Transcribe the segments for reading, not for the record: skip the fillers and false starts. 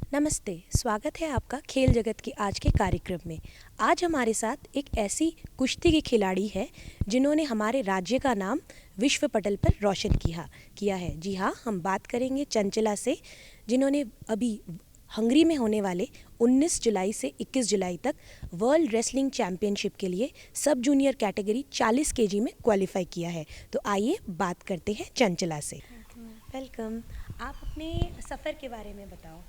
नमस्ते, स्वागत है आपका खेल जगत की आज के कार्यक्रम में। आज हमारे साथ एक ऐसी कुश्ती की खिलाड़ी है जिन्होंने हमारे राज्य का नाम विश्व पटल पर रोशन किया है। जी हाँ, हम बात करेंगे चंचला से, जिन्होंने अभी हंगरी में होने वाले 19 जुलाई से 21 जुलाई तक वर्ल्ड रेसलिंग चैंपियनशिप के लिए सब जूनियर कैटेगरी 40 केजी में क्वालिफाई किया है। तो आइए बात करते हैं चंचला से। वेलकम। आप अपने सफ़र के बारे में बताओ।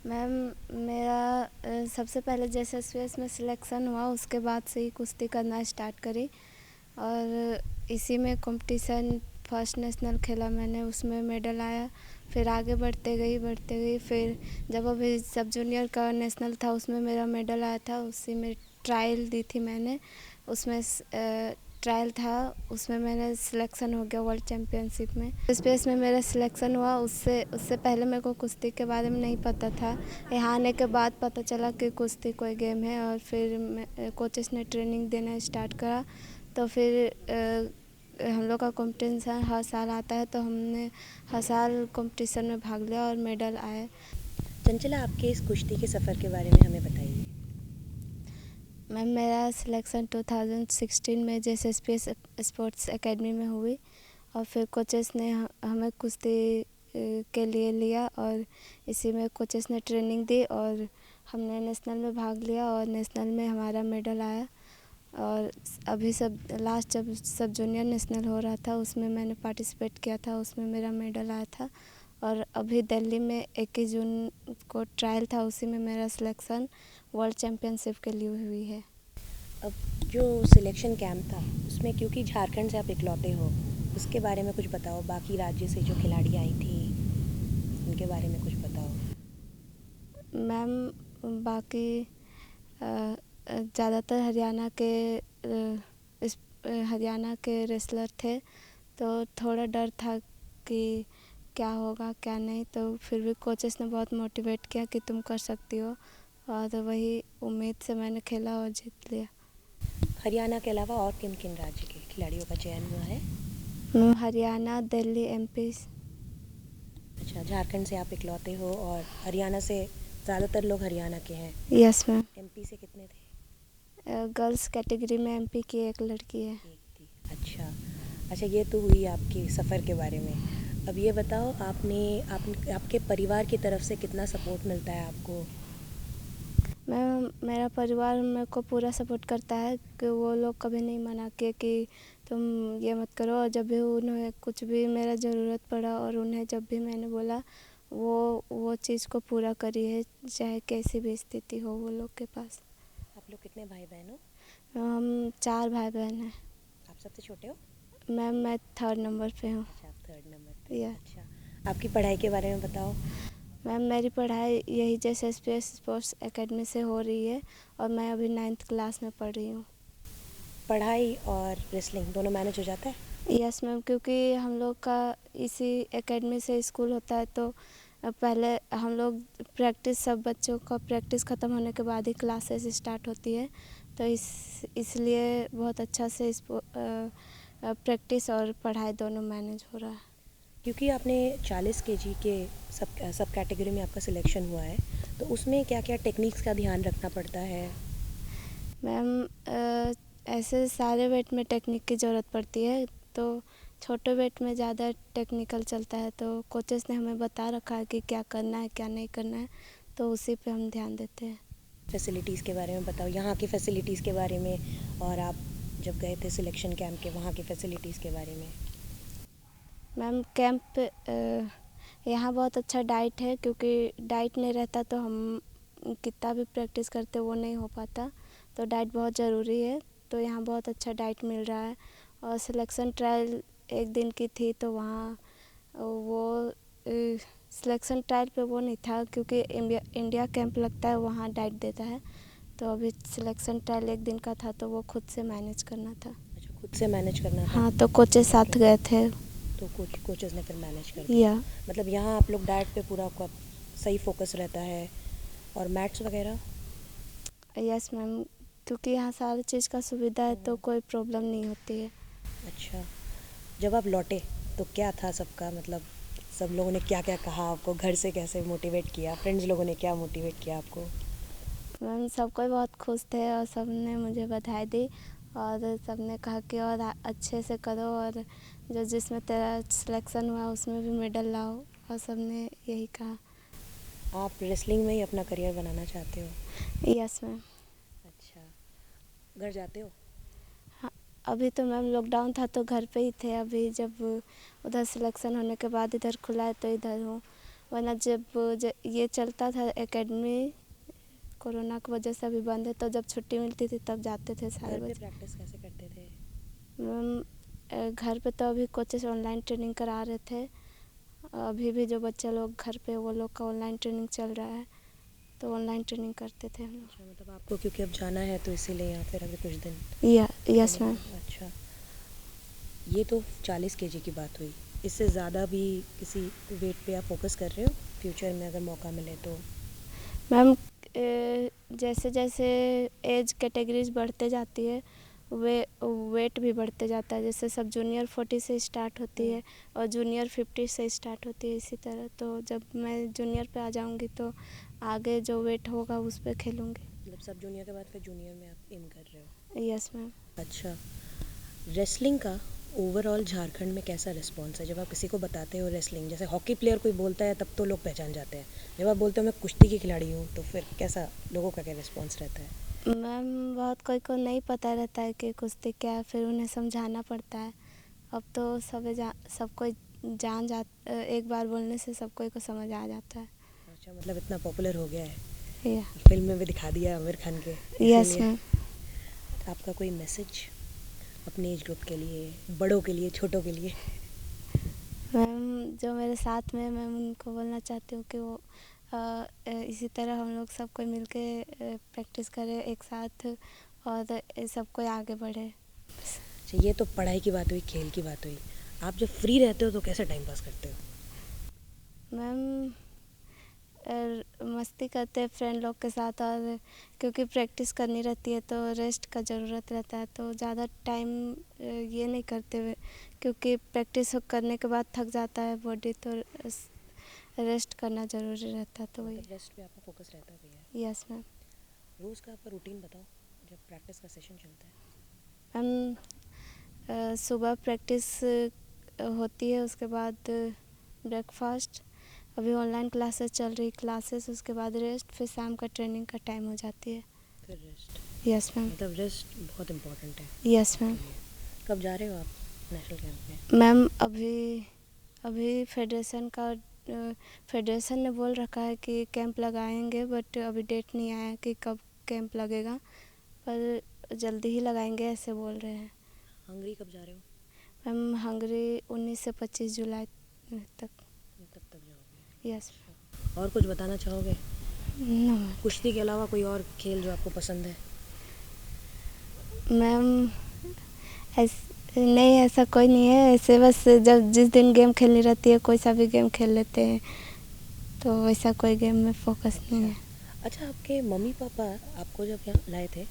मैम, मेरा सबसे पहले JSS में सिलेक्शन हुआ, उसके बाद से ही कुश्ती करना स्टार्ट करी और इसी में कंपटीशन फर्स्ट नेशनल खेला मैंने, उसमें मेडल आया। फिर आगे बढ़ते गई। फिर जब अभी सब जूनियर का नेशनल था उसमें मेरा मेडल आया था, उसी में ट्रायल दी थी मैंने। उसमें ट्रायल था, उसमें मैंने सिलेक्शन हो गया वर्ल्ड चैम्पियनशिप में। स्पेस में मेरा सिलेक्शन हुआ। उससे पहले मेरे को कुश्ती के बारे में नहीं पता था। यहाँ आने के बाद पता चला कि कुश्ती कोई गेम है और फिर कोचेस ने ट्रेनिंग देना स्टार्ट करा। तो फिर हम लोग का कंपटीशन हर साल आता है, तो हमने हर साल कंपटीशन में भाग लिया और मेडल आए। चंचला, आपके इस कुश्ती के सफ़र के बारे में हमें बताइए। मैम, मेरा सिलेक्शन 2016 में JSS स्पोर्ट्स एकेडमी में हुई और फिर कोचेस ने हमें कुश्ती के लिए लिया और इसी में कोचेस ने ट्रेनिंग दी और हमने नेशनल में भाग लिया और नेशनल में हमारा मेडल आया। और अभी जब सब जूनियर नेशनल हो रहा था उसमें मैंने पार्टिसिपेट किया था, उसमें मेरा मेडल आया था। और अभी दिल्ली में 21 जून को ट्रायल था, उसी में मेरा सिलेक्शन वर्ल्ड चैम्पियनशिप के लिए हुई है। अब जो सिलेक्शन कैंप था उसमें, क्योंकि झारखंड से आप इकलौते हो, उसके बारे में कुछ बताओ। बाकी राज्य से जो खिलाड़ी आई थी उनके बारे में कुछ बताओ। मैम, बाकी ज़्यादातर हरियाणा के रेसलर थे, तो थोड़ा डर था कि क्या होगा क्या नहीं। तो फिर भी कोचेस ने बहुत मोटिवेट किया कि तुम कर सकती हो, और तो वही उम्मीद से मैंने खेला और जीत लिया। हरियाणा के अलावा और किन किन राज्य के खिलाड़ियों का चयन हुआ है? हरियाणा, दिल्ली, MP। अच्छा, झारखंड से आप इकलौते हो और हरियाणा से ज़्यादातर लोग हरियाणा के हैं। Yes ma'am. MP से कितने थे? गर्ल्स कैटेगरी में MP की एक लड़की है। एक थी। अच्छा अच्छा, ये तो हुई आपके सफ़र के बारे में। अब ये बताओ, आपके परिवार की तरफ से कितना सपोर्ट मिलता है आपको? मैम, मेरा परिवार मेरे को पूरा सपोर्ट करता है कि वो लोग कभी नहीं मना किए कि तुम ये मत करो। और जब भी उन्हें कुछ भी मेरा ज़रूरत पड़ा और उन्हें जब भी मैंने बोला, वो चीज़ को पूरा करी है, चाहे कैसी भी स्थिति हो वो लोग के पास। आप लोग कितने भाई बहन हो? हम 4 भाई बहन हैं। आप सबसे छोटे हो? मैम, मैं 3rd नंबर पे हूँ। अच्छा, आप 3rd नंबर पे। या अच्छा, आपकी पढ़ाई के बारे में बताओ। मैम, मेरी पढ़ाई यही JSS स्पोर्ट्स एकेडमी से हो रही है और मैं अभी 9th क्लास में पढ़ रही हूँ। पढ़ाई और रेसलिंग दोनों मैनेज हो जाता है? यस मैम, क्योंकि हम लोग का इसी एकेडमी से स्कूल होता है, तो पहले हम लोग सब बच्चों का प्रैक्टिस ख़त्म होने के बाद ही क्लासेस स्टार्ट होती है। तो इसलिए बहुत अच्छा से प्रैक्टिस और पढ़ाई दोनों मैनेज हो रहा है। क्योंकि आपने 40 केजी के सब कैटेगरी में आपका सिलेक्शन हुआ है, तो उसमें क्या क्या टेक्निक्स का ध्यान रखना पड़ता है? मैम, ऐसे सारे वेट में टेक्निक की ज़रूरत पड़ती है, तो छोटे वेट में ज़्यादा टेक्निकल चलता है। तो कोचेस ने हमें बता रखा है कि क्या करना है क्या नहीं करना है, तो उसी पे हम ध्यान देते हैं। फैसिलिटीज़ के बारे में बताओ, यहाँ की फैसिलिटीज़ के बारे में, और आप जब गए थे सिलेक्शन कैंप के वहाँ की फैसिलिटीज़ के बारे में। मैम, यहाँ बहुत अच्छा डाइट है, क्योंकि डाइट नहीं रहता तो हम कितना भी प्रैक्टिस करते वो नहीं हो पाता। तो डाइट बहुत ज़रूरी है, तो यहाँ बहुत अच्छा डाइट मिल रहा है। और सिलेक्शन ट्रायल एक दिन की थी, तो वहाँ वो सिलेक्शन ट्रायल पे वो नहीं था, क्योंकि इंडिया कैंप लगता है वहाँ डाइट देता है। तो अभी सिलेक्शन ट्रायल एक दिन का था, तो वो खुद से मैनेज करना था। अच्छा, खुद से मैनेज करना था। हाँ, तो कोचेस साथ गए थे। तो कोचेस ने फिर मैनेज कर दिया। या मतलब यहाँ आप लोग डाइट पे पूरा आपका सही फोकस रहता है, और मैट्स वगैरह? यस मैम, क्योंकि यहाँ सारी चीज़ का सुविधा है, तो कोई प्रॉब्लम नहीं होती है। अच्छा, जब आप लौटे तो क्या था सबका, मतलब सब लोगों ने क्या क्या कहा आपको, घर से कैसे मोटिवेट किया, फ्रेंड्स लोगों ने क्या मोटिवेट किया आपको? मैम सब कोई बहुत खुश थे और सब ने मुझे बधाई दी और सब ने कहा कि और अच्छे से करो और जो जिसमें तेरा सिलेक्शन हुआ उसमें भी मेडल लाओ, और सब ने यही कहा। आप रेसलिंग में ही अपना करियर बनाना चाहते हो? Yes ma'am. अच्छा, घर जाते हो? हाँ, अभी तो मैम लॉकडाउन था तो घर पे ही थे। अभी जब उधर सिलेक्शन होने के बाद इधर खुला है तो इधर हूँ, वरना जब ये चलता था एकेडमी, कोरोना की वजह से अभी बंद है, तो जब छुट्टी मिलती थी तब जाते थे सारे घर पे बच्चे। प्रैक्टिस कैसे करते थे? मैम घर पे तो अभी कोचेस ऑनलाइन ट्रेनिंग करा रहे थे। अभी भी जो बच्चे लोग घर पे वो लोग का ऑनलाइन ट्रेनिंग चल रहा है, तो ऑनलाइन ट्रेनिंग करते थे हम अच्छा, मतलब आपको क्योंकि अब जाना है तो इसीलिए यहाँ फिर अभी कुछ दिन लोग। Yes ma'am. अच्छा, ये तो 40 केजी की बात हुई। इससे ज़्यादा भी किसी वेट पे आप फोकस कर रहे हो फ्यूचर में अगर मौका मिले तो? मैम जैसे जैसे एज कैटेगरीज बढ़ते जाती है वेट भी बढ़ते जाता है। जैसे सब जूनियर 40 से स्टार्ट होती है और जूनियर 50 से स्टार्ट होती है, इसी तरह। तो जब मैं जूनियर पे आ जाऊंगी तो आगे जो वेट होगा उस पे खेलूंगी। मतलब सब जूनियर के बाद फिर जूनियर में आप एम कर रहे हो? Yes ma'am. अच्छा, रेसलिंग का ओवरऑल झारखंड में कैसा रिस्पॉन्स है जब आप किसी को बताते हो रेसलिंग? जैसे हॉकी प्लेयर कोई बोलता है तब तो लोग पहचान जाते हैं, जब आप बोलते हो मैं कुश्ती की खिलाड़ी हूँ तो फिर कैसा लोगों का क्या रिस्पॉन्स रहता है? मैम बहुत कोई को नहीं पता रहता है कि कुश्ती क्या है, फिर उन्हें समझाना पड़ता है। अब तो सब कोई एक बार बोलने से सब कोई को समझ आ जाता है। अच्छा, मतलब इतना पॉपुलर हो गया है, या फिल्म में भी दिखा दिया आमिर खान के, यस इसीलिए। मैम। आपका कोई मैसेज अपने एज ग्रुप के लिए, बड़ों के लिए, छोटों के लिए? मैम जो मेरे साथ में, मैं उनको बोलना चाहती हूँ कि वो इसी तरह हम लोग सब कोई मिल के प्रैक्टिस करें एक साथ और सब कोई आगे बढ़े। अच्छा, ये तो पढ़ाई की बात हुई, खेल की बात हुई। आप जब फ्री रहते हो तो कैसे टाइम पास करते हो? मैम मस्ती करते हैं फ्रेंड लोग के साथ, और क्योंकि प्रैक्टिस करनी रहती है तो रेस्ट का ज़रूरत रहता है, तो ज़्यादा टाइम ये नहीं करते हुए, क्योंकि प्रैक्टिस करने के बाद थक जाता है बॉडी, तो रेस्ट करना ज़रूरी रहता है, तो वही। मतलब रेस्ट पे आपका फोकस रहता भी है? Yes ma'am. रोज़ का आपका रूटीन बताओ जब प्रैक्टिस का सेशन चलता है। मैम सुबह प्रैक्टिस होती है, उसके बाद ब्रेकफास्ट, अभी ऑनलाइन क्लासेस चल रही क्लासेस, उसके बाद रेस्ट, फिर शाम का ट्रेनिंग का टाइम हो जाती है। फिर रेस्ट? Yes ma'am. मतलब रेस्ट बहुत इम्पोर्टेंट है। Yes ma'am. कब जा रहे हो आप नेशनल कैंप में? मैम अभी फेडरेशन ने बोल रखा है कि कैंप लगाएंगे, बट अभी डेट नहीं आया कि कब कैंप लगेगा, पर जल्दी ही लगाएंगे ऐसे बोल रहे हैं। हंगरी कब जा रहे हो? मैम हंगरी 19 से 25 जुलाई तक। तब जाओगे? यस। और कुछ बताना चाहोगे? नो कुश्ती के अलावा कोई और खेल जो आपको पसंद है? मैम नहीं, ऐसा कोई नहीं है, ऐसे बस जब जिस दिन गेम खेलनी रहती है कोई सा भी गेम खेल लेते हैं, तो वैसा कोई गेम में फोकस नहीं है। अच्छा, आपके मम्मी पापा आपको जब यहाँ लाए थे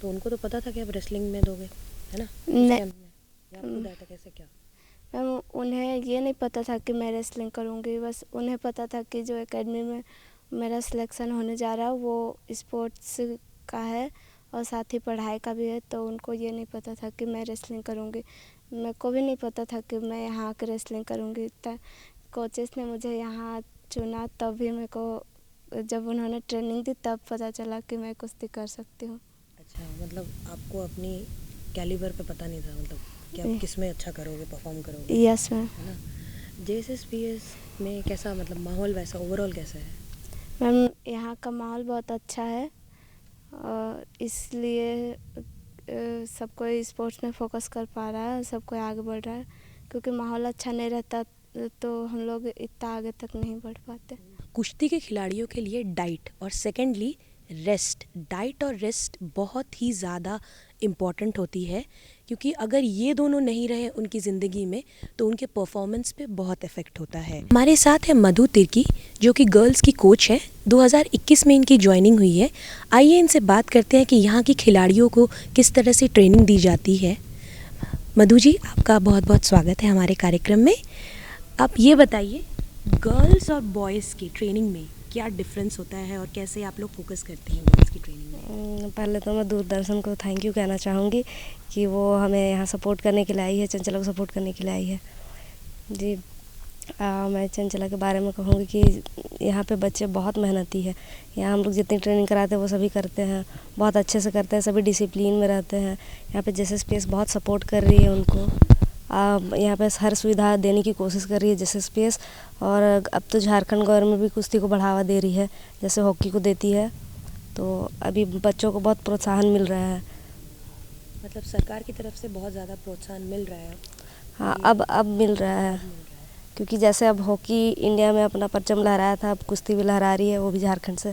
तो उनको तो पता था कि आप रेसलिंग में दोगे, है ना, उस कैंप में? या आप खुद आए थे, कैसे क्या? मैम उन्हें ये नहीं पता था कि मैं रेसलिंग करूँगी, बस उन्हें पता था कि जो एकेडमी में मेरा सिलेक्शन होने जा रहा है वो स्पोर्ट्स का है और साथ ही पढ़ाई का भी है, तो उनको ये नहीं पता था कि मैं रेसलिंग करूँगी। मेरे को भी नहीं पता था कि मैं यहाँ आकर रेसलिंग करूँगी। कोचेस ने मुझे यहाँ चुना, तभी मेरे को जब उन्होंने ट्रेनिंग दी तब पता चला कि मैं कुश्ती कर सकती हूँ। अच्छा, मतलब आपको अपनी कैलिबर पे पता नहीं था, मतलब कि आप किस में अच्छा करोगे, परफॉर्म करोगे? Yes ma'am. है ना? JSSPS में कैसा, मतलब माहौल वैसा ओवरऑल कैसा है? मैम यहाँ का माहौल बहुत अच्छा है और इसलिए सब कोई स्पोर्ट्स में फोकस कर पा रहा है, सब कोई आगे बढ़ रहा है, क्योंकि माहौल अच्छा नहीं रहता तो हम लोग इतना आगे तक नहीं बढ़ पाते। कुश्ती के खिलाड़ियों के लिए डाइट और सेकेंडली रेस्ट, डाइट और रेस्ट बहुत ही ज़्यादा इम्पॉर्टेंट होती है, क्योंकि अगर ये दोनों नहीं रहे उनकी ज़िंदगी में तो उनके परफॉर्मेंस पे बहुत इफ़ेक्ट होता है। हमारे साथ है मधु तिर्की, जो कि गर्ल्स की कोच है। 2021 में इनकी ज्वाइनिंग हुई है। आइए इनसे बात करते हैं कि यहाँ की खिलाड़ियों को किस तरह से ट्रेनिंग दी जाती है। मधु जी, आपका बहुत बहुत स्वागत है हमारे कार्यक्रम में। आप ये बताइए गर्ल्स और बॉयज़ की ट्रेनिंग में क्या डिफरेंस होता है और कैसे आप लोग फोकस करते हैं गर्ल्स की ट्रेनिंग में? पहले तो मैं दूरदर्शन को थैंक यू कहना चाहूँगी कि वो हमें यहाँ सपोर्ट करने के लिए आई है, चंचला को सपोर्ट करने के लिए आई है जी। मैं चंचला के बारे में कहूँगी कि यहाँ पे बच्चे बहुत मेहनती है। यहाँ हम लोग जितनी ट्रेनिंग कराते हैं वो सभी करते हैं, बहुत अच्छे से करते हैं, सभी डिसिप्लिन में रहते हैं। यहाँ पे जैसे स्पेस बहुत सपोर्ट कर रही है उनको, यहाँ पे हर सुविधा देने की कोशिश कर रही है जैसे स्पेस। और अब तो झारखंड गवर्नमेंट भी कुश्ती को बढ़ावा दे रही है, जैसे हॉकी को देती है, तो अभी बच्चों को बहुत प्रोत्साहन मिल रहा है। मतलब सरकार की तरफ से बहुत ज़्यादा प्रोत्साहन मिल रहा है। हाँ, अब मिल रहा है, क्योंकि जैसे अब हॉकी इंडिया में अपना परचम लहराया था, अब कुश्ती भी लहरा रही है, वो भी झारखंड से।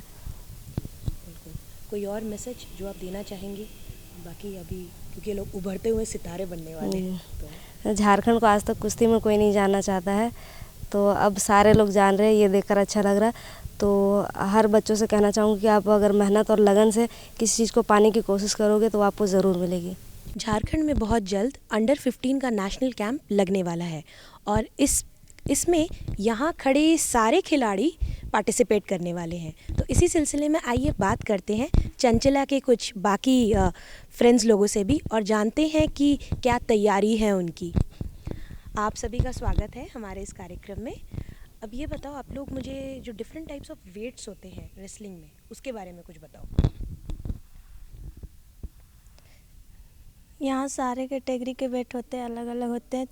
बिल्कुल। कोई और मैसेज जो आप देना चाहेंगे? बाकी अभी क्योंकि ये लोग उभरते हुए सितारे बनने वाले हैं, तो झारखंड को आज तक कुश्ती में कोई नहीं जानना चाहता है, तो अब सारे लोग जान रहे हैं, ये देखकर अच्छा लग रहा है। तो हर बच्चों से कहना चाहूँगी कि आप अगर मेहनत और लगन से किसी चीज़ को पाने की कोशिश करोगे तो आपको ज़रूर मिलेगी। झारखंड में बहुत जल्द अंडर 15 का नेशनल कैंप लगने वाला है और इसमें यहाँ खड़े सारे खिलाड़ी पार्टिसिपेट करने वाले हैं। तो इसी सिलसिले में आइए बात करते हैं चंचला के कुछ बाकी फ्रेंड्स लोगों से भी और जानते हैं कि क्या तैयारी है उनकी। आप सभी का स्वागत है हमारे इस कार्यक्रम में। अब ये बताओ आप लोग मुझे, जो डिफरेंट टाइप्स ऑफ वेट्स होते हैं रेसलिंग में, उसके बारे में कुछ बताओ। यहाँ सारे कैटेगरी के वेट होते हैं, अलग अलग होते हैं।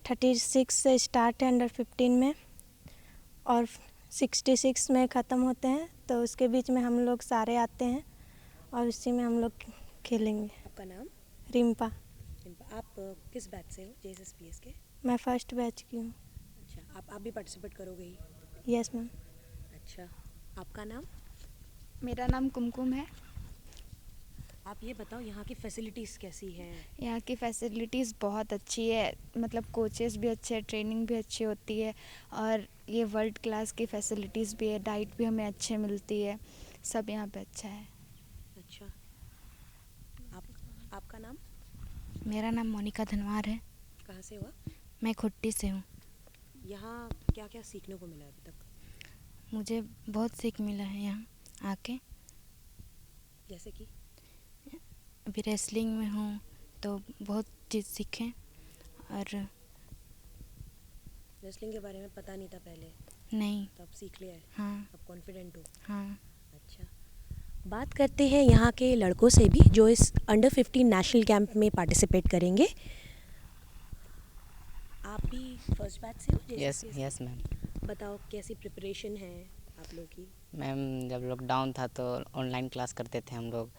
36 से स्टार्ट है अंडर 15 में और 66 में ख़त्म होते हैं। तो उसके बीच में हम लोग सारे आते हैं और उसी में हम लोग खेलेंगे। आपका नाम? रिम्पा। आप किस बैच से हो JSSPS के? मैं फर्स्ट बैच की हूँ। अच्छा, आप भी पार्टिसिपेट करोगे ही? Yes ma'am. अच्छा, आपका नाम? मेरा नाम कुमकुम है। आप ये बताओ यहाँ की फैसिलिटीज़ कैसी हैं? यहाँ की फैसिलिटीज़ बहुत अच्छी है, मतलब कोचेस भी अच्छे हैं, ट्रेनिंग भी अच्छी होती है और ये वर्ल्ड क्लास की फैसिलिटीज़ भी है, डाइट भी हमें अच्छे मिलती है, सब यहाँ पे अच्छा है। अच्छा, आपका नाम? मेरा नाम मोनिका धनवार है। कहाँ से हुआ? मैं खुट्टी से हूँ। यहाँ क्या क्या सीखने को मिला अभी तक? मुझे बहुत सीख मिला है यहाँ आके। जैसे कि अभी रेसलिंग में हूँ तो बहुत चीज़ सीखें। और रेसलिंग के बारे में पता नहीं था पहले, नहीं। तो अब सीख लिया है? हाँ अब कॉन्फिडेंट हो? हाँ। अच्छा, बात करते हैं यहाँ के लड़कों से भी जो इस अंडर 15 नेशनल कैंप में पार्टिसिपेट करेंगे। आप भी फर्स्ट बैच से हो? Yes ma'am. बताओ कैसी प्रिपरेशन है आप लोग की? मैम, जब लॉकडाउन था तो ऑनलाइन क्लास करते थे हम लोग,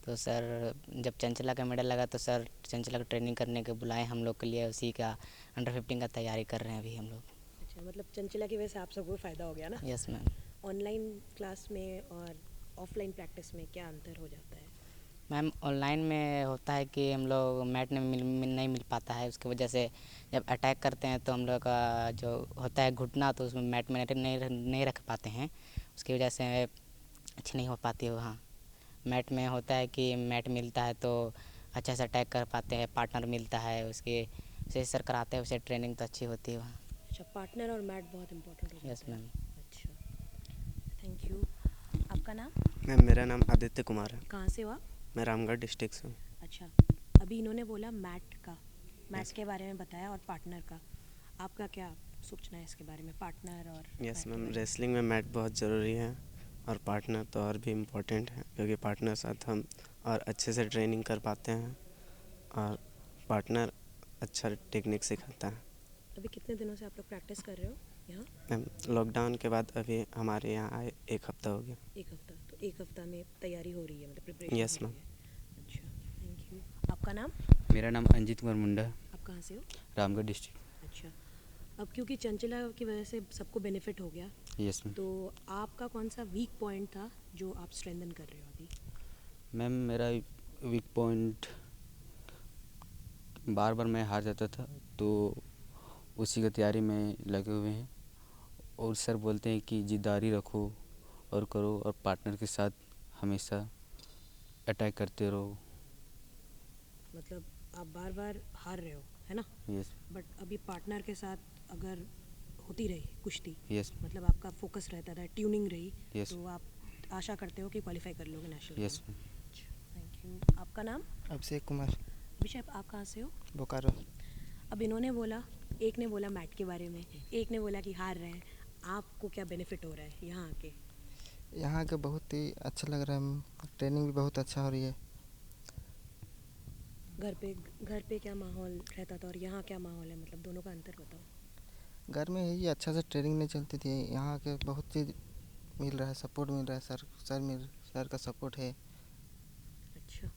तो सर जब चंचला का मेडल लगा तो सर चंचला को ट्रेनिंग करने के बुलाए हम लोग के लिए, उसी का अंडर 15 का तैयारी कर रहे हैं अभी हम लोग। अच्छा, मतलब चंचला की वजह से आप सबको फ़ायदा हो गया ना? Yes ma'am. ऑनलाइन क्लास में और ऑफलाइन प्रैक्टिस में क्या अंतर हो जाता है? मैम, ऑनलाइन में होता है कि हम लोग मैट में नहीं मिल पाता है, उसकी वजह से जब अटैक करते हैं तो हम लोग का जो होता है घुटना, तो उसमें मैट में नहीं रख पाते हैं, उसकी वजह से अच्छी नहीं हो पाती है। वहाँ मैट में होता है कि मैट मिलता है तो अच्छे से अटैक कर पाते हैं, पार्टनर मिलता है, उसके से सर कराते हैं, उसे ट्रेनिंग तो अच्छी होती है वहाँ। अच्छा, पार्टनर और मैट बहुत इंपॉर्टेंट हो यस जाता है। मैम। अच्छा, थैंक यू। आपका नाम? मैम, मेरा नाम आदित्य कुमार है। कहाँ से हुआ? मैं रामगढ़ डिस्ट्रिक्ट से हूँ। अच्छा, अभी इन्होंने बोला मैट के बारे में बताया और पार्टनर का, आपका क्या सोचना है इसके बारे में, पार्टनर और यस मैट के मैम, बारे में? रेसलिंग में मैट बहुत ज़रूरी है और पार्टनर तो और भी इम्पोर्टेंट है, क्योंकि पार्टनर साथ हम और अच्छे से ट्रेनिंग कर पाते हैं और पार्टनर अच्छा टेक्निक सिखाता है। अभी कितने दिनों से आप लोग प्रैक्टिस कर रहे हो यहाँ? मैम, लॉकडाउन के बाद अभी हमारे यहाँ आए 1 हफ्ता हो गया। 1 हफ्ता? तो 1 हफ्ता में तैयारी हो रही है, मतलब प्रिपरेशन? Yes ma'am. अच्छा, थैंक यू। आपका नाम? मेरा नाम अंजित कुमार मुंडा है। आप कहाँ से हो? रामगढ़ डिस्ट्रिक्ट। अच्छा, अब क्योंकि चंचला की वजह से सबको बेनिफिट हो गया, यस मैम। तो आपका कौन सा वीक पॉइंट था जो आप स्ट्रेंथन कर रहे हो अभी? मैम, मेरा वीक पॉइंट, बार बार मैं हार जाता था, तो उसी की तैयारी में लगे हुए हैं और सर बोलते हैं कि जिद्दारी रखो और करो और पार्टनर के साथ हमेशा अटैक करते रहो। मतलब आप बार बार हार रहे हो, है ना? यस। बट अभी पार्टनर के साथ अगर होती रही कुश्ती, यस मतलब आपका फोकस रहता था, ट्यूनिंग रही, यस तो आप आशा करते हो कि क्वालिफाई कर लोगे नेशनल? Yes thank you. आपका नाम? अभिषेक कुमार, अभिषेक, आप कहाँ से हो? बोकारो। अब इन्होंने बोला, एक ने बोला मैट के बारे में, एक ने बोला कि हार रहे हैं, आपको क्या बेनिफिट हो रहा है यहाँ आके? यहाँ के बहुत ही अच्छा लग रहा है, ट्रेनिंग भी बहुत अच्छा हो रही है। घर पे क्या माहौल रहता था और यहाँ क्या माहौल है, मतलब दोनों का अंतर बताओ। घर में यही अच्छा से ट्रेनिंग नहीं चलती थी, यहाँ के बहुत चीज़ मिल रहा है, सपोर्ट मिल रहा है, सर का सपोर्ट है। अच्छा,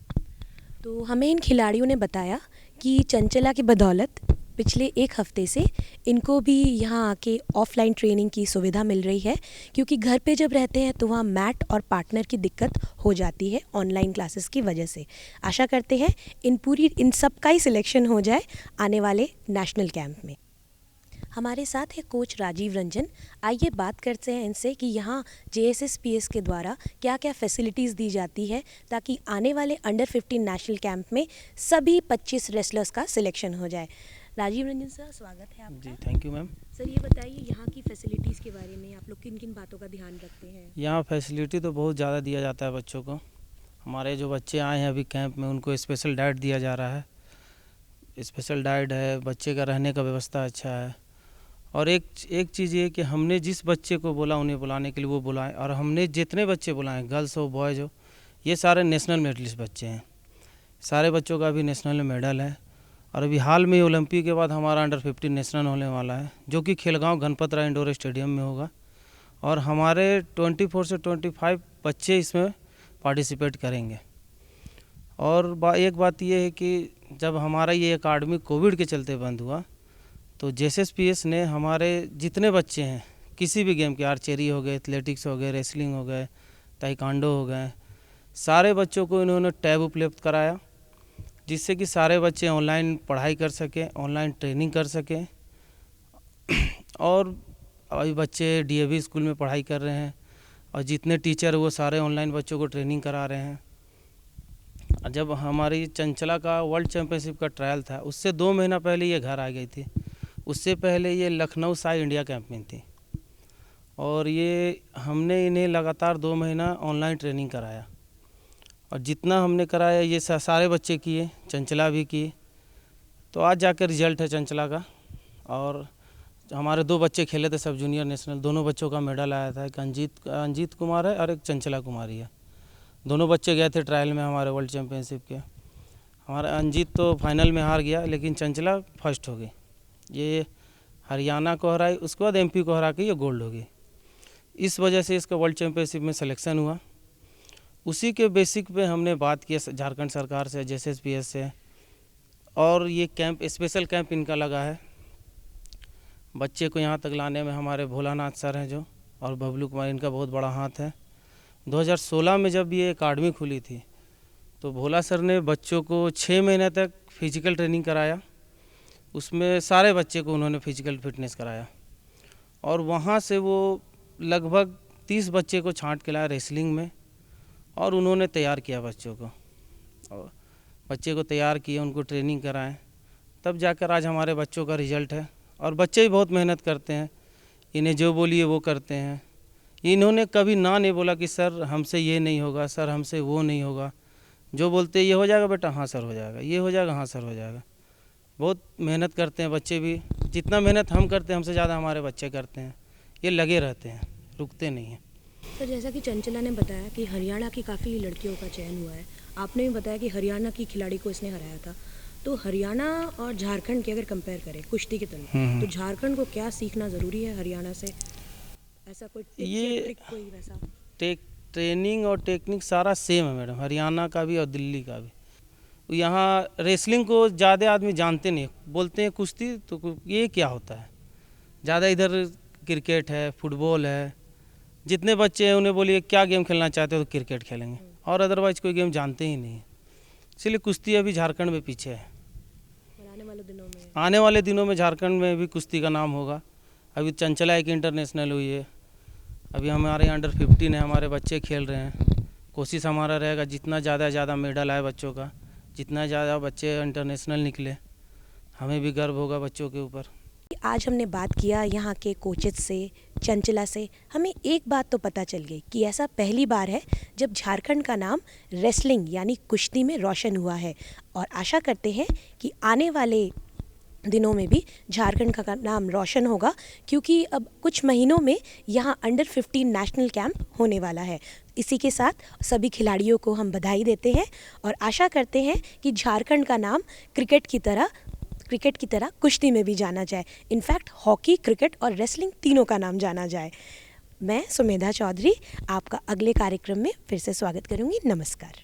तो हमें इन खिलाड़ियों ने बताया कि चंचला की बदौलत पिछले एक हफ्ते से इनको भी यहाँ आके ऑफलाइन ट्रेनिंग की सुविधा मिल रही है, क्योंकि घर पे जब रहते हैं तो वहाँ मैट और पार्टनर की दिक्कत हो जाती है ऑनलाइन क्लासेस की वजह से। आशा करते हैं इन सब का ही सिलेक्शन हो जाए आने वाले नेशनल कैंप में। हमारे साथ है कोच राजीव रंजन। आइए बात करते हैं इनसे कि यहाँ JSSPS के द्वारा क्या क्या फैसिलिटीज़ दी जाती है ताकि आने वाले अंडर 15 नेशनल कैंप में सभी 25 रेसलर्स का सिलेक्शन हो जाए। राजीव रंजन सर, स्वागत है आपका। जी थैंक यू मैम। सर ये बताइए यहाँ की फैसिलिटीज़ के बारे में, आप लोग किन किन बातों का ध्यान रखते हैं? यहाँ फैसिलिटी तो बहुत ज़्यादा दिया जाता है बच्चों को। हमारे जो बच्चे आए हैं अभी कैंप में उनको स्पेशल डाइट दिया जा रहा है, स्पेशल डाइट है, बच्चे का रहने का व्यवस्था अच्छा है। और एक चीज़ ये कि हमने जिस बच्चे को बोला उन्हें बुलाने के लिए वो बुलाएं, और हमने जितने बच्चे बुलाएं, गर्ल्स हो बॉयज़ हो, ये सारे नेशनल मेडलिस्ट बच्चे हैं। सारे बच्चों का भी नेशनल मेडल है। और अभी हाल में ओलंपिक के बाद हमारा अंडर 15 नेशनल होने वाला है, जो कि खेलगांव गणपत राय इंडोर स्टेडियम में होगा। और हमारे 24 से 25 बच्चे इसमें पार्टिसिपेट करेंगे। और एक बात ये है कि जब हमारा ये अकाडमी कोविड के चलते बंद हुआ तो JSSPS ने हमारे जितने बच्चे हैं किसी भी गेम के, आर्चरी हो गए, एथलेटिक्स हो गए, रेसलिंग हो गए, ताइक्वांडो हो गए, सारे बच्चों को इन्होंने टैब उपलब्ध कराया, जिससे कि सारे बच्चे ऑनलाइन पढ़ाई कर सकें, ऑनलाइन ट्रेनिंग कर सकें। और अभी बच्चे DAV स्कूल में पढ़ाई कर रहे हैं और जितने टीचर वो सारे ऑनलाइन बच्चों को ट्रेनिंग करा रहे हैं। जब हमारी चंचला का वर्ल्ड चैम्पियनशिप का ट्रायल था उससे 2 महीना पहले ये घर आ गई थी। उससे पहले ये लखनऊ साई इंडिया कैंप में थी और ये हमने इन्हें लगातार 2 महीना ऑनलाइन ट्रेनिंग कराया। और जितना हमने कराया ये सारे बच्चे किए, चंचला भी की। तो आज जाकर रिजल्ट है चंचला का। और हमारे 2 बच्चे खेले थे सब जूनियर नेशनल, दोनों बच्चों का मेडल आया था। एक अंजीत कुमार है और एक चंचला कुमारी है। दोनों बच्चे गए थे ट्रायल में हमारे वर्ल्ड चैम्पियनशिप के। हमारा अंजीत तो फाइनल में हार गया, लेकिन चंचला फर्स्ट हो गई। ये हरियाणा को हराई, उसके बाद MP को हरा के ये गोल्ड हो गई। इस वजह से इसका वर्ल्ड चैम्पियनशिप में सिलेक्शन हुआ। उसी के बेसिक पे हमने बात किया झारखंड सरकार से, JSSPS से, और ये कैंप स्पेशल कैंप इनका लगा है। बच्चे को यहाँ तक लाने में हमारे भोलानाथ सर हैं जो, और बबलू कुमार, इनका बहुत बड़ा हाथ है। 2016 में जब ये अकाडमी खुली थी तो भोला सर ने बच्चों को 6 महीने तक फिजिकल ट्रेनिंग कराया। उसमें सारे बच्चे को उन्होंने फिजिकल फिटनेस कराया और वहाँ से वो लगभग 30 बच्चे को छांट के लाया रेसलिंग में, और उन्होंने तैयार किया बच्चों को। और बच्चे को तैयार किए, उनको ट्रेनिंग कराएं, तब जाकर आज हमारे बच्चों का रिजल्ट है। और बच्चे भी बहुत मेहनत करते हैं, इन्हें जो बोलिए वो करते हैं। इन्होंने कभी ना नहीं बोला कि सर हमसे ये नहीं होगा, सर हमसे वो नहीं होगा। जो बोलते ये हो जाएगा बेटा, हाँ सर हो जाएगा, ये हो जाएगा, हाँ सर हो जाएगा। बहुत मेहनत करते हैं बच्चे भी। जितना मेहनत हम करते हैं हमसे ज़्यादा हमारे बच्चे करते हैं। ये लगे रहते हैं, रुकते नहीं हैं। तो जैसा कि चंचला ने बताया कि हरियाणा की काफ़ी लड़कियों का चयन हुआ है, आपने भी बताया कि हरियाणा की खिलाड़ी को इसने हराया था। तो हरियाणा और झारखंड की अगर कंपेयर करें कुश्ती की तरह, तो झारखंड को क्या सीखना ज़रूरी है हरियाणा से? ऐसा कोई ट्रिक कोई वैसा? ट्रेनिंग और टेक्निक सारा सेम है मैडम, हरियाणा का भी और दिल्ली का भी। यहाँ रेसलिंग को ज़्यादा आदमी जानते नहीं, बोलते हैं कुश्ती, तो ये क्या होता है। ज़्यादा इधर क्रिकेट है, फुटबॉल है। जितने बच्चे हैं उन्हें बोलिए क्या गेम खेलना चाहते हो तो क्रिकेट खेलेंगे, और अदरवाइज़ कोई गेम जानते ही नहीं है। इसलिए कुश्ती अभी झारखंड में पीछे है। आने वाले दिनों में झारखंड में भी कुश्ती का नाम होगा। अभी चंचला एक इंटरनेशनल हुई है, अभी हमारे अंडर 15 है, हमारे बच्चे खेल रहे हैं। कोशिश हमारा रहेगा जितना ज़्यादा मेडल आए बच्चों का, जितना ज़्यादा बच्चे इंटरनेशनल निकले, हमें भी गर्व होगा बच्चों के ऊपर। आज हमने बात किया यहाँ के कोचेस से, चंचला से, हमें एक बात तो पता चल गई कि ऐसा पहली बार है जब झारखंड का नाम रेसलिंग यानी कुश्ती में रोशन हुआ है। और आशा करते हैं कि आने वाले दिनों में भी झारखंड का नाम रोशन होगा, क्योंकि अब कुछ महीनों में यहाँ अंडर 15 नेशनल कैंप होने वाला है। इसी के साथ सभी खिलाड़ियों को हम बधाई देते हैं और आशा करते हैं कि झारखंड का नाम क्रिकेट की तरह कुश्ती में भी जाना जाए। इनफैक्ट हॉकी, क्रिकेट और रेसलिंग तीनों का नाम जाना जाए। मैं सुमेधा चौधरी आपका अगले कार्यक्रम में फिर से स्वागत करूंगी। नमस्कार।